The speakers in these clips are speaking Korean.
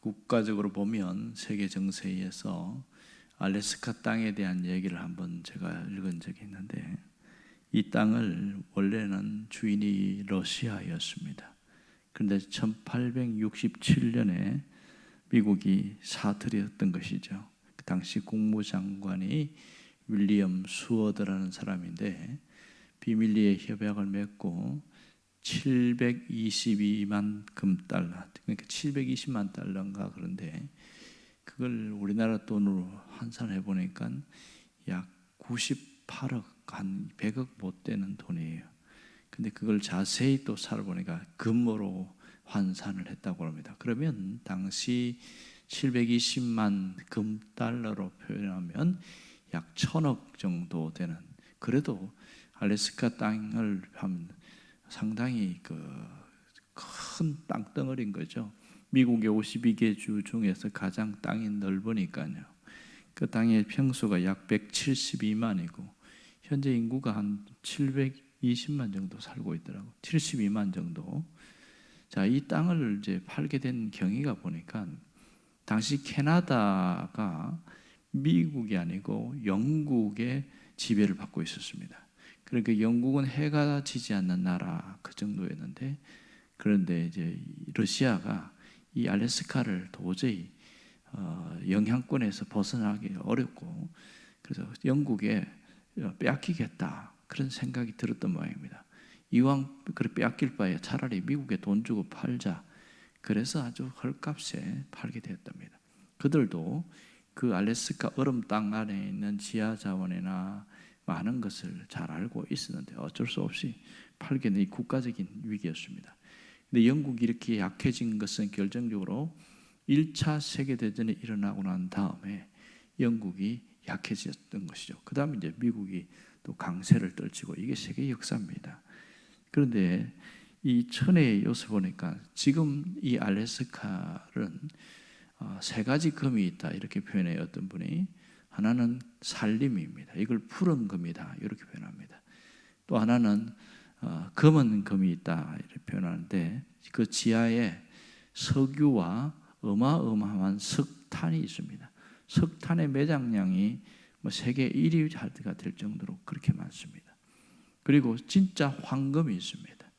국가적으로 보면 세계 정세에서 알래스카 땅에 대한 얘기를 한번 제가 읽은 적이 있는데, 이 땅을 원래는 주인이 러시아였습니다. 그런데 1867년에 미국이 사들였던 것이죠. 그 당시 국무장관이 윌리엄 수어드라는 사람인데, 비밀리에 협약을 맺고 722만 금달러, 그러니까 720만 달러인가, 그런데 그걸 우리나라 돈으로 환산해 보니까 약 98억, 한 100억 못 되는 돈이에요. 근데 그걸 자세히 또 살아보니까 금으로 환산을 했다고 합니다. 그러면 당시 720만 금달러로 표현하면 약 1000억 정도 되는, 그래도 알래스카 땅을 하면 상당히 큰 땅덩어리인 거죠. 미국의 52개 주 중에서 가장 땅이 넓으니까요. 그 땅의 평수가 약 172만이고 현재 인구가 한 720만 정도 살고 있더라고. 72만 정도. 자, 이 땅을 이제 팔게 된 경위가 보니까 당시 캐나다가 미국이 아니고 영국의 지배를 받고 있었습니다. 그러니까 영국은 해가 지지 않는 나라 그 정도였는데, 그런데 이제 러시아가 이 알래스카를 도저히 영향권에서 벗어나기 어렵고, 그래서 영국에 빼앗기겠다 그런 생각이 들었던 모양입니다. 이왕 그렇게 빼앗길 바에 차라리 미국에 돈 주고 팔자. 그래서 아주 헐값에 팔게 되었답니다. 그들도 그 알래스카 얼음 땅 안에 있는 지하 자원이나 많은 것을 잘 알고 있었는데 어쩔 수 없이 팔게 된 이 국가적인 위기였습니다. 근데 영국이 이렇게 약해진 것은 결정적으로 1차 세계대전이 일어나고 난 다음에 영국이 약해졌던 것이죠. 그 다음에 이제 미국이 또 강세를 떨치고, 이게 세계 역사입니다. 그런데 이 천혜의 요소 보니까 지금 이 알래스카는 세 가지 금이 있다 이렇게 표현해요. 어떤 분이 하나는 산림입니다. 이걸 푸른 금이다 이렇게 표현합니다. 또 하나는 검은 금이 있다 이렇게 표현하는데, 그 지하에 석유와 어마어마한 석탄이 있습니다. 석탄의 매장량이 세계 1위가 될 정도로 그렇게 많습니다. 그리고 진짜 황금이 있습니다.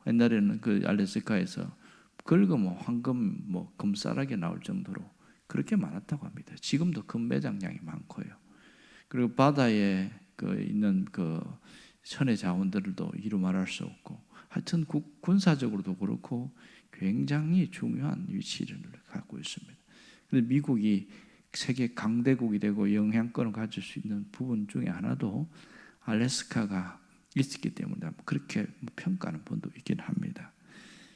옛날에는 그 알래스카에서 긁으면 황금 금싸라기 나올 정도로 그렇게 많았다고 합니다. 지금도 금 매장량이 많고요. 그리고 바다에 있는 천혜 자원들도 이루 말할 수 없고, 하여튼 군사적으로도 그렇고 굉장히 중요한 위치를 갖고 있습니다. 그런데 미국이 세계 강대국이 되고 영향권을 가질 수 있는 부분 중에 하나도 알래스카가 있었기 때문에 그렇게 평가하는 분도 있긴 합니다.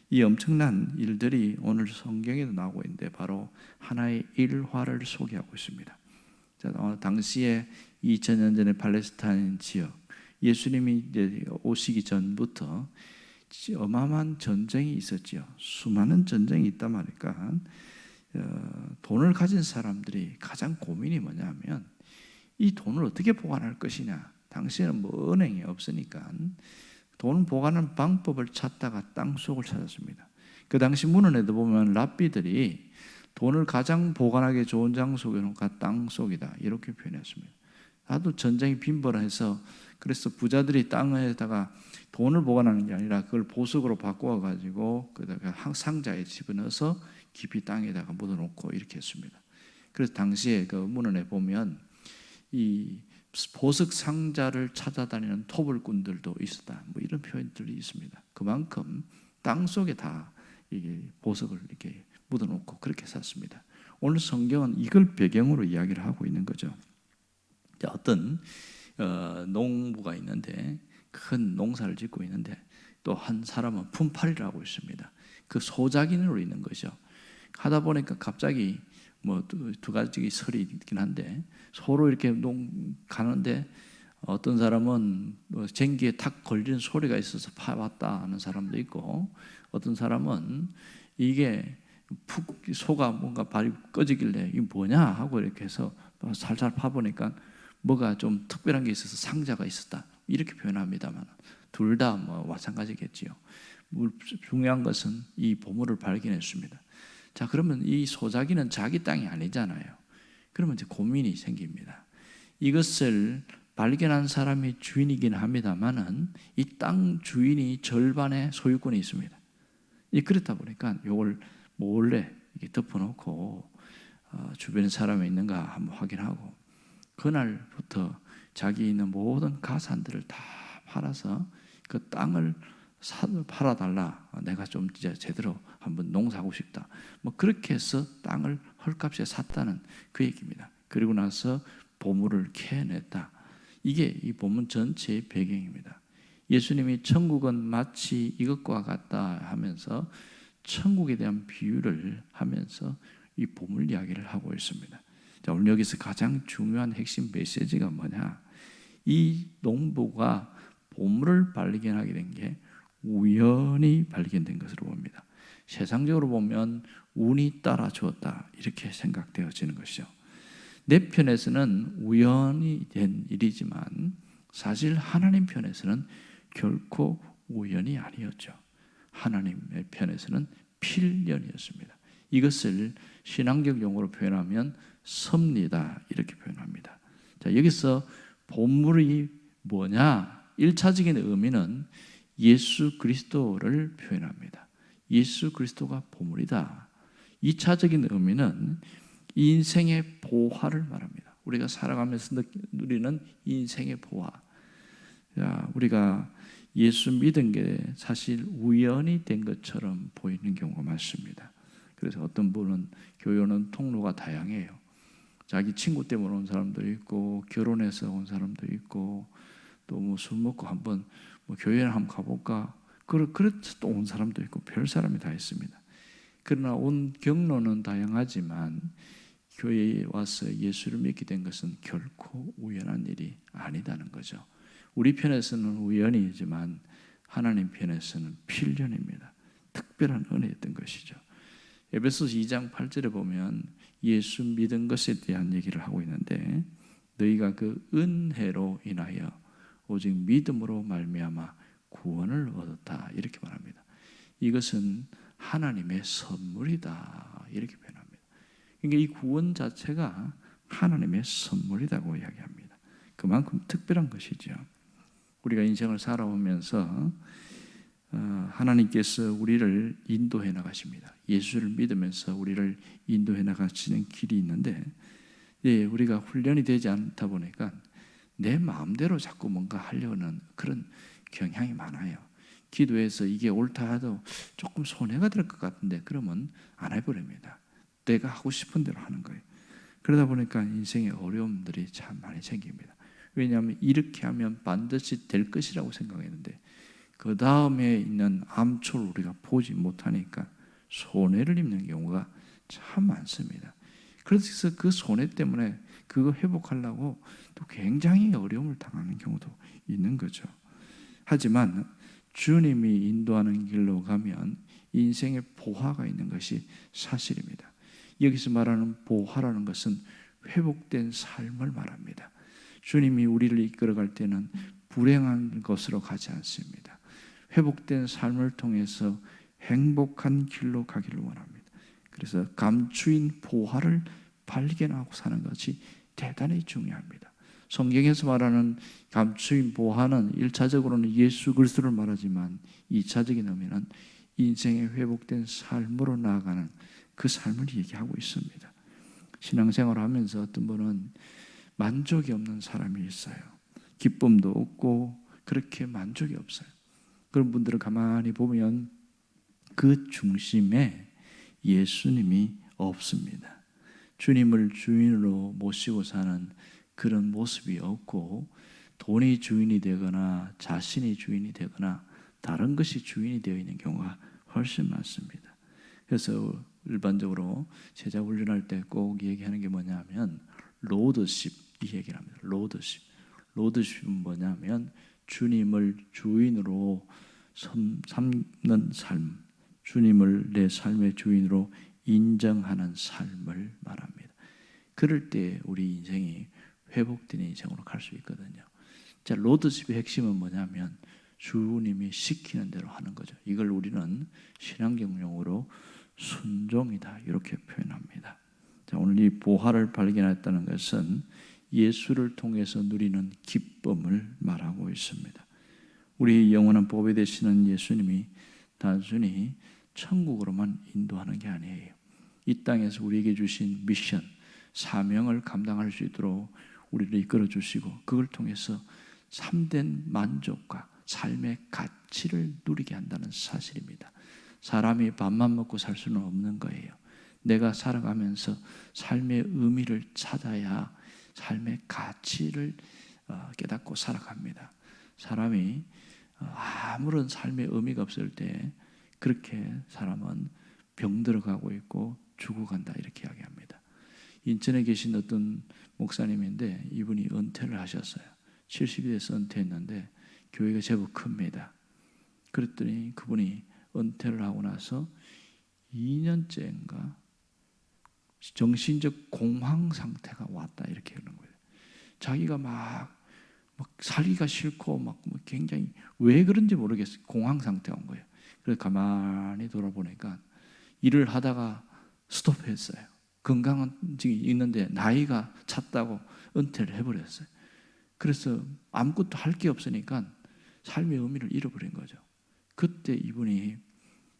이 엄청난 일들이 오늘 성경에도 나오고 있는데 바로 하나의 일화를 소개하고 있습니다. 자, 당시에 2000년 전에 팔레스타인 지역, 예수님이 이제 오시기 전부터 어마어마한 전쟁이 있었죠. 수많은 전쟁이 있단 말이니까 돈을 가진 사람들이 가장 고민이 뭐냐면 이 돈을 어떻게 보관할 것이냐. 당시에는 은행이 없으니까 돈 보관하는 방법을 찾다가 땅속을 찾았습니다. 그 당시 문헌에도 보면 랍비들이 돈을 가장 보관하기 좋은 장소가 땅속이다 이렇게 표현했습니다. 나도 전쟁이 빈번해서 그래서 부자들이 땅에다가 돈을 보관하는 게 아니라 그걸 보석으로 바꿔가지고 그다가 상자에 집어넣어서 깊이 땅에다가 묻어놓고 이렇게 했습니다. 그래서 당시에 그 문헌에 보면 이 보석 상자를 찾아다니는 토벌꾼들도 있었다. 이런 표현들이 있습니다. 그만큼 땅 속에 다 이게 보석을 이렇게 묻어놓고 그렇게 샀습니다. 오늘 성경은 이걸 배경으로 이야기를 하고 있는 거죠. 어떤 농부가 있는데 큰 농사를 짓고 있는데 또 한 사람은 품팔이라고 있습니다. 그 소작인으로 있는 거죠. 하다 보니까 갑자기 두 가지 설이 있긴 한데, 소로 이렇게 가는데 어떤 사람은 쟁기에 탁 걸리는 소리가 있어서 파왔다 하는 사람도 있고, 어떤 사람은 이게 푹 소가 뭔가 발이 꺼지길래 이게 뭐냐 하고 이렇게 해서 살살 파보니까 뭐가 좀 특별한 게 있어서 상자가 있었다 이렇게 표현합니다만, 둘 다 마찬가지겠지요. 중요한 것은 이 보물을 발견했습니다. 자, 그러면 이 소자기는 자기 땅이 아니잖아요. 그러면 이제 고민이 생깁니다. 이것을 발견한 사람이 주인이긴 합니다만은 이 땅 주인이 절반의 소유권이 있습니다. 그렇다 보니까 이걸 몰래 덮어놓고 주변에 사람이 있는가 한번 확인하고, 그날부터 자기 있는 모든 가산들을 다 팔아서 그 땅을 팔아달라. 내가 좀 이제 제대로 한번 농사하고 싶다. 뭐 그렇게 해서 땅을 헐값에 샀다는 그 얘기입니다. 그리고 나서 보물을 캐냈다. 이게 이 본문 전체의 배경입니다. 예수님이 천국은 마치 이것과 같다 하면서 천국에 대한 비유를 하면서 이 보물 이야기를 하고 있습니다. 자, 오늘 여기서 가장 중요한 핵심 메시지가 뭐냐? 이 농부가 보물을 발견하게 된 게 우연히 발견된 것으로 봅니다. 세상적으로 보면 운이 따라 주었다 이렇게 생각되어지는 것이죠. 내 편에서는 우연이 된 일이지만 사실 하나님 편에서는 결코 우연이 아니었죠. 하나님의 편에서는 필연이었습니다. 이것을 신앙적 용어로 표현하면 섭리다 이렇게 표현합니다. 자, 여기서 보물이 뭐냐? 1차적인 의미는 예수 그리스도를 표현합니다. 예수 그리스도가 보물이다. 2차적인 의미는 인생의 보화를 말합니다. 우리가 살아가면서 누리는 인생의 보화. 자, 우리가 예수 믿은 게 사실 우연이 된 것처럼 보이는 경우가 많습니다. 그래서 어떤 분은 교회 오는 통로가 다양해요. 자기 친구 때문에 온 사람도 있고, 결혼해서 온 사람도 있고, 또 뭐 술 먹고 한번 뭐 교회를 한번 가볼까, 그래서 또 온 사람도 있고, 별 사람이 다 있습니다. 그러나 온 경로는 다양하지만 교회에 와서 예수를 믿게 된 것은 결코 우연한 일이 아니다는 거죠. 우리 편에서는 우연이지만 하나님 편에서는 필연입니다. 특별한 은혜였던 것이죠. 에베소서 2장 8절에 보면 예수 믿은 것에 대한 얘기를 하고 있는데, 너희가 그 은혜로 인하여 오직 믿음으로 말미암아 구원을 얻었다 이렇게 말합니다. 이것은 하나님의 선물이다 이렇게 표현합니다. 그러니까 이 구원 자체가 하나님의 선물이라고 이야기합니다. 그만큼 특별한 것이죠. 우리가 인생을 살아오면서 하나님께서 우리를 인도해 나가십니다. 예수를 믿으면서 우리를 인도해 나가시는 길이 있는데, 우리가 훈련이 되지 않다 보니까 내 마음대로 자꾸 뭔가 하려는 그런 경향이 많아요. 기도해서 이게 옳다 해도 조금 손해가 될 것 같은데 그러면 안 해버립니다. 내가 하고 싶은 대로 하는 거예요. 그러다 보니까 인생에 어려움들이 참 많이 생깁니다. 왜냐하면 이렇게 하면 반드시 될 것이라고 생각했는데 그 다음에 있는 암초를 우리가 보지 못하니까 손해를 입는 경우가 참 많습니다. 그래서 그 손해 때문에 그거 회복하려고 또 굉장히 어려움을 당하는 경우도 있는 거죠. 하지만 주님이 인도하는 길로 가면 인생의 보화가 있는 것이 사실입니다. 여기서 말하는 보화라는 것은 회복된 삶을 말합니다. 주님이 우리를 이끌어갈 때는 불행한 것으로 가지 않습니다. 회복된 삶을 통해서 행복한 길로 가기를 원합니다. 그래서 감추인 보화를 발견하고 사는 것이 대단히 중요합니다. 성경에서 말하는 감추인 보화는 1차적으로는 예수 그리스도를 말하지만 2차적인 의미는 인생의 회복된 삶으로 나아가는 그 삶을 얘기하고 있습니다. 신앙생활을 하면서 어떤 분은 만족이 없는 사람이 있어요. 기쁨도 없고 그렇게 만족이 없어요. 그런 분들을 가만히 보면 그 중심에 예수님이 없습니다. 주님을 주인으로 모시고 사는 그런 모습이 없고, 돈이 주인이 되거나 자신이 주인이 되거나 다른 것이 주인이 되어 있는 경우가 훨씬 많습니다. 그래서 일반적으로 제자 훈련할 때 꼭 얘기하는 게 뭐냐면 로드십 이 얘기를 합니다. 로드십은 뭐냐면 주님을 주인으로 삼는 삶, 주님을 내 삶의 주인으로 인정하는 삶을 말합니다. 그럴 때 우리 인생이 회복된 인생으로 갈 수 있거든요. 자, 로드십의 핵심은 뭐냐면 주님이 시키는 대로 하는 거죠. 이걸 우리는 신앙적 용어로 순종이다 이렇게 표현합니다. 자, 오늘 이 보화를 발견했다는 것은 예수를 통해서 누리는 기쁨을 말하고 있습니다. 우리 영원한 보배 되시는 예수님이 단순히 천국으로만 인도하는 게 아니에요. 이 땅에서 우리에게 주신 미션, 사명을 감당할 수 있도록 우리를 이끌어 주시고 그걸 통해서 참된 만족과 삶의 가치를 누리게 한다는 사실입니다. 사람이 밥만 먹고 살 수는 없는 거예요. 내가 살아가면서 삶의 의미를 찾아야 삶의 가치를 깨닫고 살아갑니다. 사람이 아무런 삶의 의미가 없을 때 그렇게 사람은 병들어가고 있고 죽어간다 이렇게 이야기합니다. 인천에 계신 어떤 목사님인데 이분이 은퇴를 하셨어요. 70이 돼서 은퇴했는데 교회가 제법 큽니다. 그랬더니 그분이 은퇴를 하고 나서 2년째인가 정신적 공황 상태가 왔다 이렇게 그러는 거예요. 자기가 막 살기가 싫고 막 굉장히 왜 그런지 모르겠어요. 공황 상태가 온 거예요. 그래서 가만히 돌아보니까 일을 하다가 스톱했어요. 건강은 지금 있는데 나이가 찼다고 은퇴를 해버렸어요. 그래서 아무것도 할 게 없으니까 삶의 의미를 잃어버린 거죠. 그때 이분이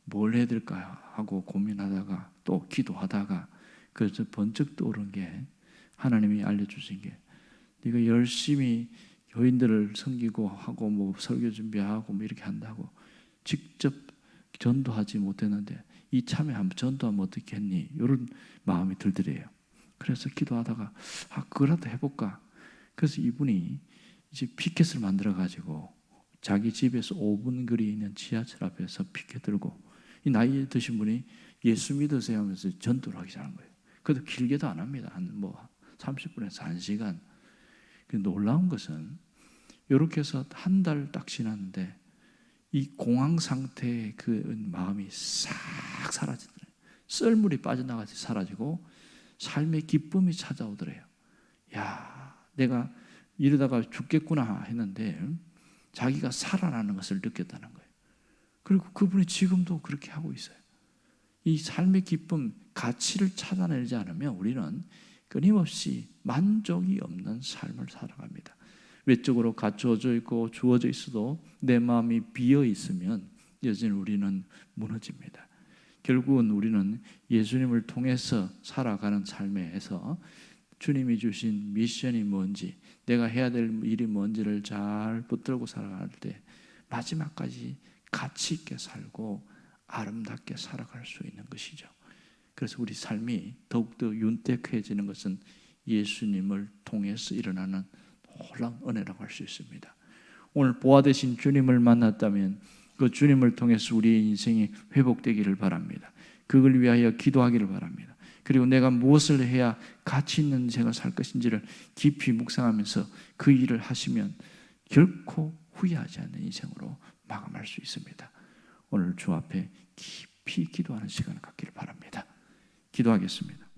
뭘 해야 될까 하고 고민하다가 또 기도하다가 그래서 번쩍 떠오른 게 하나님이 알려주신 게 네가 열심히 교인들을 섬기고 하고 뭐 설교 준비하고 뭐 이렇게 한다고 직접 전도하지 못했는데 이참에 한번 전도하면 어떻겠니? 이런 마음이 들더래요. 그래서 기도하다가 그거라도 해볼까? 그래서 이분이 이제 피켓을 만들어 가지고 자기 집에서 5분 거리에 있는 지하철 앞에서 피켓 들고 이 나이 드신 분이 예수 믿으세요 하면서 전도를 하기 시작한 거예요. 그래도 길게도 안 합니다. 한 30분에서 1시간. 놀라운 것은 이렇게 해서 한 달 딱 지났는데 이 공황 상태의 그 마음이 싹 사라지더래요. 썰물이 빠져나가서 사라지고 삶의 기쁨이 찾아오더래요. 야, 내가 이러다가 죽겠구나 했는데 자기가 살아나는 것을 느꼈다는 거예요. 그리고 그분이 지금도 그렇게 하고 있어요. 이 삶의 기쁨, 가치를 찾아내지 않으면 우리는 끊임없이 만족이 없는 삶을 살아갑니다. 외적으로 갖추어져 있고 주어져 있어도 내 마음이 비어 있으면 여전히 우리는 무너집니다. 결국은 우리는 예수님을 통해서 살아가는 삶에서 주님이 주신 미션이 뭔지, 내가 해야 될 일이 뭔지를 잘 붙들고 살아갈 때 마지막까지 가치 있게 살고 아름답게 살아갈 수 있는 것이죠. 그래서 우리 삶이 더욱더 윤택해지는 것은 예수님을 통해서 일어나는 놀라운 은혜라고 할 수 있습니다. 오늘 보화 되신 주님을 만났다면 그 주님을 통해서 우리의 인생이 회복되기를 바랍니다. 그걸 위하여 기도하기를 바랍니다. 그리고 내가 무엇을 해야 가치 있는 인생을 살 것인지를 깊이 묵상하면서 그 일을 하시면 결코 후회하지 않는 인생으로 마감할 수 있습니다. 오늘 주 앞에 깊이 기도하는 시간을 갖기를 바랍니다. 기도하겠습니다.